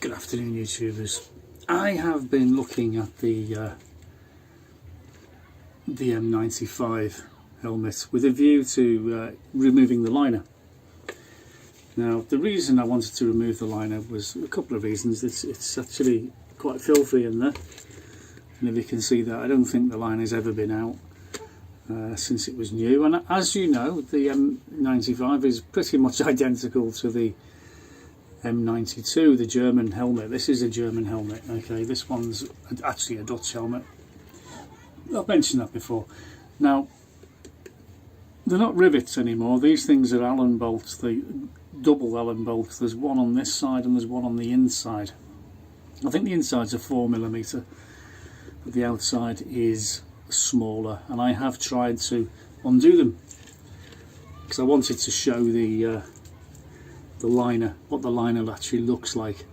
Good afternoon, YouTubers. I have been looking at the M95 helmet with a view to removing the liner. Now, the reason I wanted to remove the liner was a couple of reasons. It's actually quite filthy in there, and if you can see that, I don't think the liner's ever been out since it was new. And as you know, the M95 is pretty much identical to the M92, the German helmet. This is a German helmet, okay? This one's actually a Dutch helmet. I've mentioned that before. Now, they're not rivets anymore. These things are Allen bolts, the double Allen bolts. There's one on this side and there's one on the inside. I think the inside's a 4mm, but the outside is smaller, and I have tried to undo them because I wanted to show the liner, what the liner actually looks like,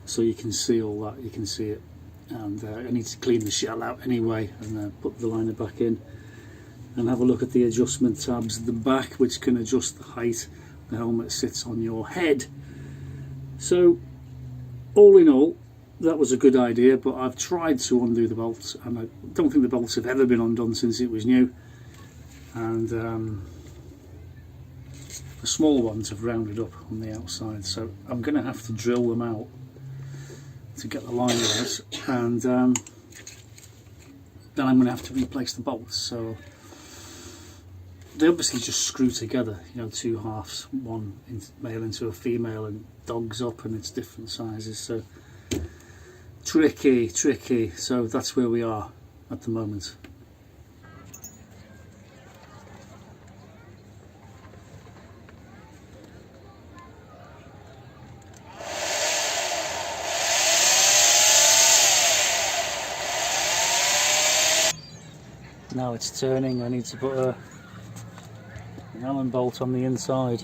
so you can see all that, you can see it. And I need to clean the shell out anyway and put the liner back in and have a look at the adjustment tabs at the back, which can adjust the height the helmet sits on your head. So all in all, that was a good idea, but I've tried to undo the bolts and I don't think the bolts have ever been undone since it was new, and the small ones have rounded up on the outside, so I'm going to have to drill them out to get the liner out, and then I'm going to have to replace the bolts. So they obviously just screw together, you know, two halves, one male into a female, and dogs up, and it's different sizes, so tricky. So that's where we are at the moment. Now it's turning. I need to put an Allen bolt on the inside.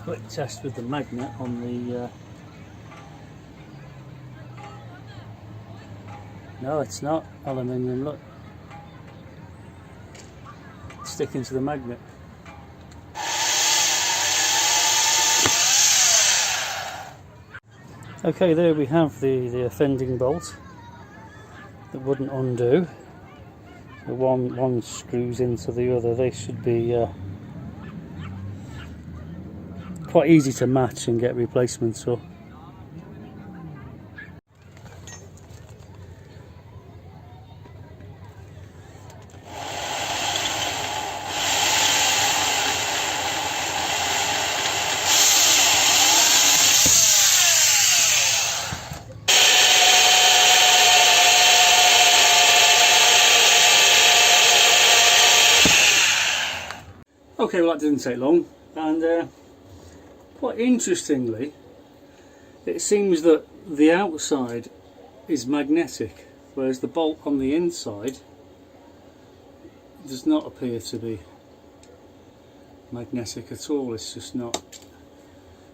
Quick test with the magnet on the... No, it's not aluminium, look. It's sticking to the magnet. Okay, there we have the offending bolt that wouldn't undo. The one screws into the other. They should be quite easy to match and get replacements for. Okay, well that didn't take long, and quite interestingly, it seems that the outside is magnetic, whereas the bolt on the inside does not appear to be magnetic at all. It's just not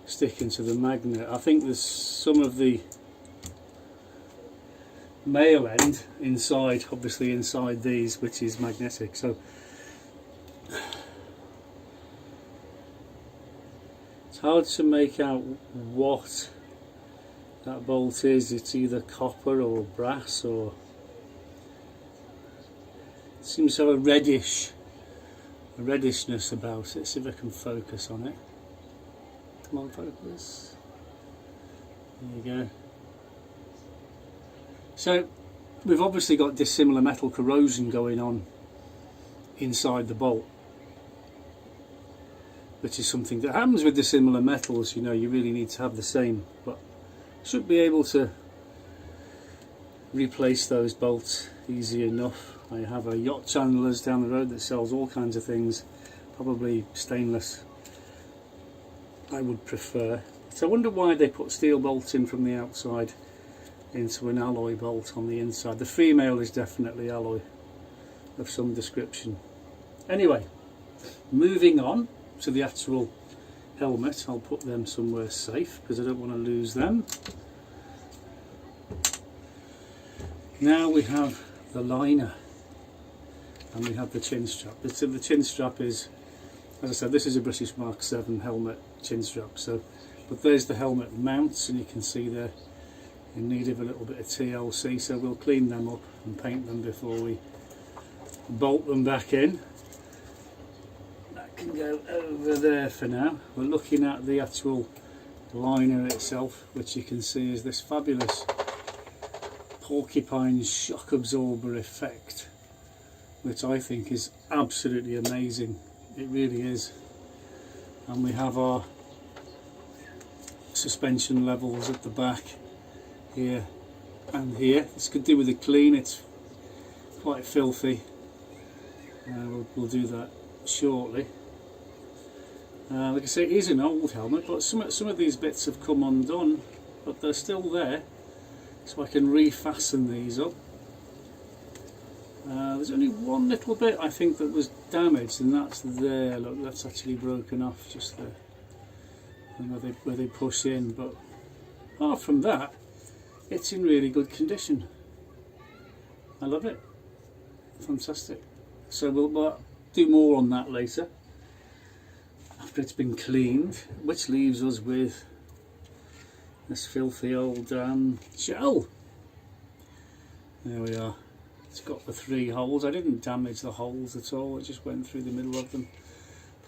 sticking to the magnet. I think there's some of the male end inside, obviously inside these, which is magnetic. So it's hard to make out what that bolt is. It's either copper or brass, or it seems to have a reddishness about it. See if I can focus on it. Come on, focus. There you go. So we've obviously got dissimilar metal corrosion going on inside the bolt, which is something that happens with dissimilar metals. You know, you really need to have the same, but should be able to replace those bolts easy enough. I have a yacht chandlers down the road that sells all kinds of things, probably stainless I would prefer. So I wonder why they put steel bolts in from the outside into an alloy bolt on the inside. The female is definitely alloy of some description. Anyway, moving on to the actual helmet. I'll put them somewhere safe because I don't want to lose them. Now we have the liner, and we have the chin strap. The chin strap is, as I said, this is a British Mark 7 helmet chin strap. So, but there's the helmet mounts, and you can see they're in need of a little bit of TLC. So we'll clean them up and paint them before we bolt them back in. That can go over there for now. We're looking at the actual liner itself, which you can see is this fabulous porcupine shock absorber effect, which I think is absolutely amazing. It really is. And we have our suspension levels at the back here and here. This could do with a clean. It's quite filthy. We'll do that shortly. Like I say, it is an old helmet, but some of these bits have come undone, but they're still there, so I can refasten these up. There's only one little bit I think that was damaged, and that's there. Look, that's actually broken off just there, where they push in. But apart from that, it's in really good condition. I love it. Fantastic. So we'll do more on that later, after it's been cleaned, which leaves us with this filthy old shell. There we are. It's got the 3 holes. I didn't damage the holes at all, I just went through the middle of them,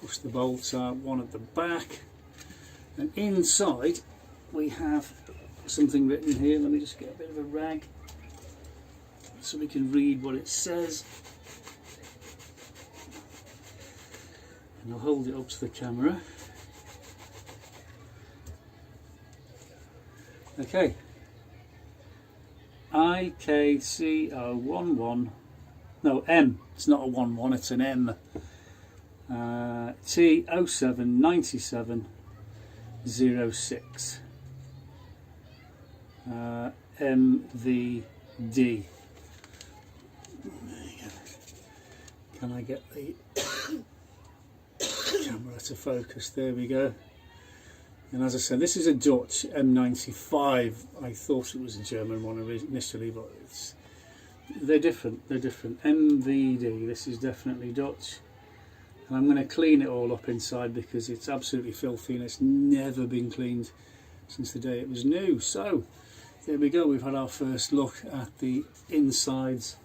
pushed the bolts out, one at the back, and inside we have something written here. Let me just get a bit of a rag so we can read what it says. And I'll hold it up to the camera. Okay. IKCO11, no, M, it's not a 11, it's an M. T079706. MVD. Can I get the camera to focus? There we go. And as I said, this is a Dutch M95. I thought it was a German one initially, but they're different. They're different. MVD. This is definitely Dutch. And I'm going to clean it all up inside because it's absolutely filthy and it's never been cleaned since the day it was new. So there we go. We've had our first look at the insides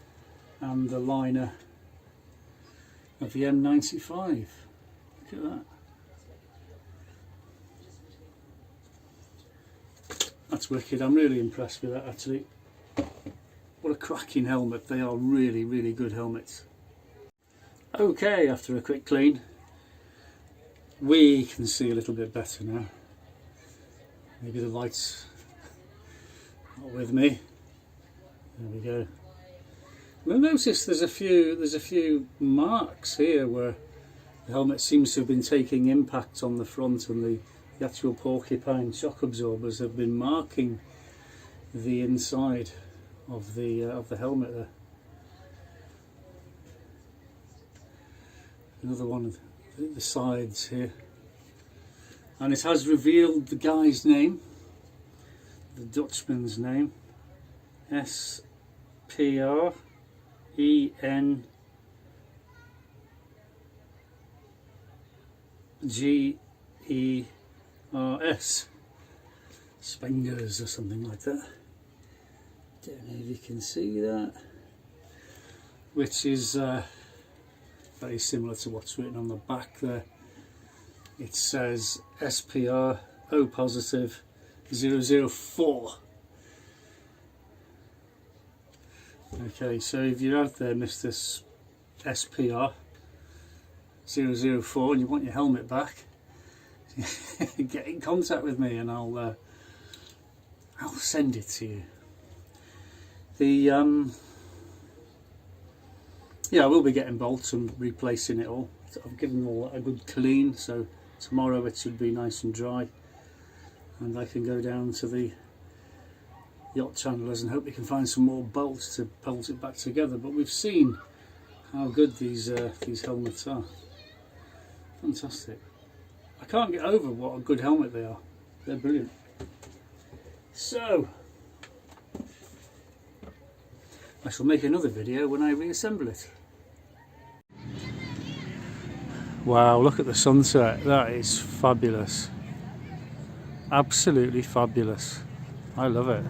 and the liner of the M95. Look at that. That's wicked. I'm really impressed with that, actually. What a cracking helmet. They are really, really good helmets. Okay, after a quick clean, we can see a little bit better now. Maybe the light's not with me. There we go. You'll notice there's a few marks here where the helmet seems to have been taking impact on the front, and the actual porcupine shock absorbers have been marking the inside of the helmet there. Another one of the sides here, and it has revealed the guy's name, the Dutchman's name, SPRENGERS. Spengers or something like that. Don't know if you can see that, which is very similar to what's written on the back there. It says SPR O positive 004. Okay, so if you're out there, Mr. SPR 004, and you want your helmet back, get in contact with me and I'll send it to you. Yeah, I will be getting bolts and replacing it all. So I've given them all a good clean, so tomorrow it should be nice and dry, and I can go down to the yacht chandlers and hope we can find some more bolts to bolt it back together. But we've seen how good these helmets are. Fantastic. I can't get over what a good helmet they are. They're brilliant. So I shall make another video when I reassemble it. Wow, look at the sunset, that is fabulous. Absolutely fabulous. I love it.